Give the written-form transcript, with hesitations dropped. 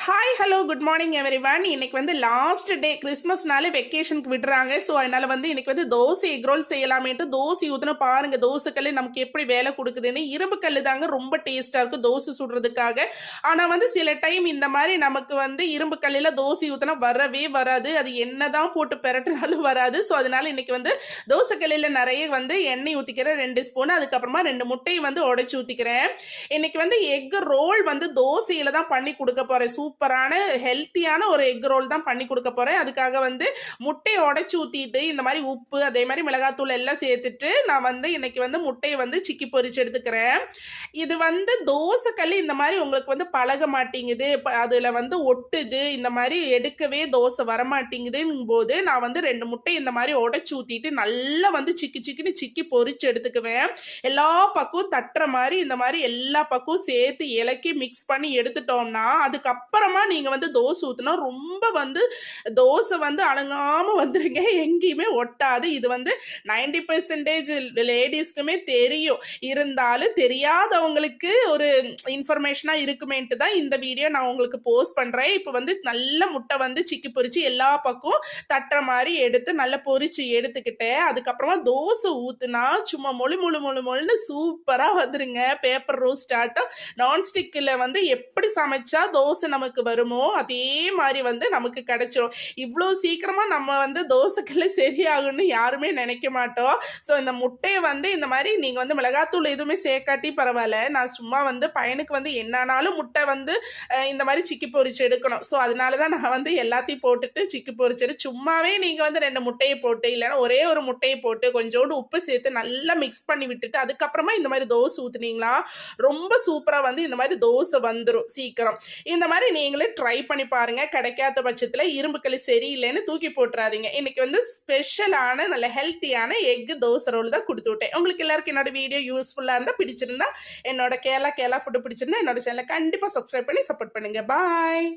Hi hello good morning everyone. இன்னைக்கு வந்து last day கிறிஸ்மஸ்னாலே வெக்கேஷனுக்கு விடுறாங்க. ஸோ அதனால வந்து இன்னைக்கு வந்து தோசை எக் ரோல் செய்யலாமேட்டு தோசை ஊற்றின பாருங்க. தோசைக்கல் நமக்கு எப்படி வேலை கொடுக்குதுன்னு. இரும்பு கல் தாங்க ரொம்ப டேஸ்ட்டாக இருக்கும் தோசை சுடுறதுக்காக. ஆனால் வந்து சில டைம் இந்த மாதிரி நமக்கு வந்து இரும்பு கல்லில் தோசை ஊற்றினா வரவே வராது. அது என்னதான் போட்டு பெரட்டினாலும் வராது. ஸோ அதனால இன்னைக்கு வந்து தோசைக்கல்லில் நிறைய வந்து எண்ணெய் ஊற்றிக்கிறேன் 2 ஸ்பூன். அதுக்கப்புறமா 2 முட்டையை வந்து உடைச்சி ஊற்றிக்கிறேன். இன்னைக்கு வந்து எக் ரோல் வந்து தோசையில தான் பண்ணி கொடுக்க போறேன். சூப்பரான ஹெல்த்தியான ஒரு எக் ரோல் தான் பண்ணி கொடுக்க போறேன். அதுக்காக வந்து முட்டையை உடைச்சு ஊத்திட்டு இந்த மாதிரி உப்பு அதே மாதிரி மிளகாத்தூள் எல்லாம் சேர்த்துட்டு நான் வந்து இன்னைக்கு வந்து முட்டையை வந்து சிக்கி பொரிச்சு எடுத்துக்கிறேன். இது வந்து தோசைக்கல் இந்த மாதிரி உங்களுக்கு வந்து பழக மாட்டேங்குது, அதுல வந்து ஒட்டுது, இந்த மாதிரி எடுக்கவே தோசை வரமாட்டேங்குதுங்கும் போது நான் வந்து 2 முட்டை இந்த மாதிரி உடைச்சு ஊத்திட்டு நல்லா வந்து சிக்கி சிக்கின்னு சிக்கி பொரிச்சு எடுத்துக்குவேன். எல்லா பக்கமும் தட்டுற மாதிரி இந்த மாதிரி எல்லா பக்கமும் சேர்த்து இலக்கி மிக்ஸ் பண்ணி எடுத்துட்டோம்னா அதுக்கப்புறமா நீங்க வந்து தோசை ஊத்துனா ரொம்ப வந்து தோசை வந்து அலங்காம வந்துருங்க, எங்கேயுமே ஒட்டாது. இது வந்து 90% லேடிஸ்க்குமே தெரியும். இருந்தாலும் தெரியாதவங்களுக்கு ஒரு இன்ஃபர்மேஷனா இருக்குமேன்ட்டு தான் இந்த வீடியோ நான் உங்களுக்கு போஸ்ட் பண்றேன். இப்போ வந்து நல்ல முட்டை வந்து சிக்கி பொரிச்சு எல்லா பக்கம் தட்டுற மாதிரி எடுத்து நல்லா பொரிச்சு எடுத்துக்கிட்டேன். அதுக்கப்புறமா தோசை ஊத்துனா சும்மா மொழின்னு சூப்பரா வந்துருங்க. பேப்பர் ரோஸ்ட் ஆட்டம் நான்ஸ்டிக்கில் வந்து எப்படி சமைச்சா தோசை நமக்கு வருமோ அதே மாதிரி வந்து நமக்கு கிடைச்சிரும். இவ்வளோ சீக்கிரமா நம்ம வந்து தோசைக்கல்ல சரியாகும்னு யாருமே நினைக்க மாட்டோம். ஸோ இந்த முட்டையை வந்து இந்த மாதிரி நீங்க வந்து மிளகாத்தூள் எதுவுமே சேர்க்காட்டி பரவாயில்ல, நான் சும்மா வந்து பையனுக்கு வந்து என்னன்னாலும் முட்டை வந்து இந்த மாதிரி சிக்கி பொரிச்சு எடுக்கணும். ஸோ அதனால தான் நான் வந்து எல்லாத்தையும் போட்டுட்டு சிக்கி பொரிச்சிட்டு சும்மாவே நீங்க வந்து 2 முட்டையை போட்டு இல்லைன்னா ஒரே ஒரு முட்டையை போட்டு கொஞ்சோண்டு உப்பு சேர்த்து நல்லா மிக்ஸ் பண்ணி விட்டுட்டு அதுக்கப்புறமா இந்த மாதிரி தோசை ஊத்துனீங்களா ரொம்ப சூப்பரா வந்து இந்த மாதிரி தோசை வந்துடும் சீக்கிரம். இந்த மாதிரி நீங்களே ட்ரை பண்ணி பாருங்க. கிடைக்காத பட்சத்தில் இரும்பு கல் சரியில்லைன்னு தூக்கி போட்டுறாதீங்க. இன்னைக்கு வந்து ஸ்பெஷலான நல்ல ஹெல்த்தியான எக் தோசை ரோல் தான் கொடுத்து விட்டேன். உங்களுக்கு எல்லாருக்கும் என்னோட வீடியோ யூஸ்ஃபுல்லாக இருந்தால் பிடிச்சிருந்தா என்னோட கேலா ஃபுட்டு பிடிச்சிருந்தா என்னோட சேனலை கண்டிப்பாக சப்ஸ்கிரைப் பண்ணி சப்போர்ட் பண்ணுங்க. பாய்.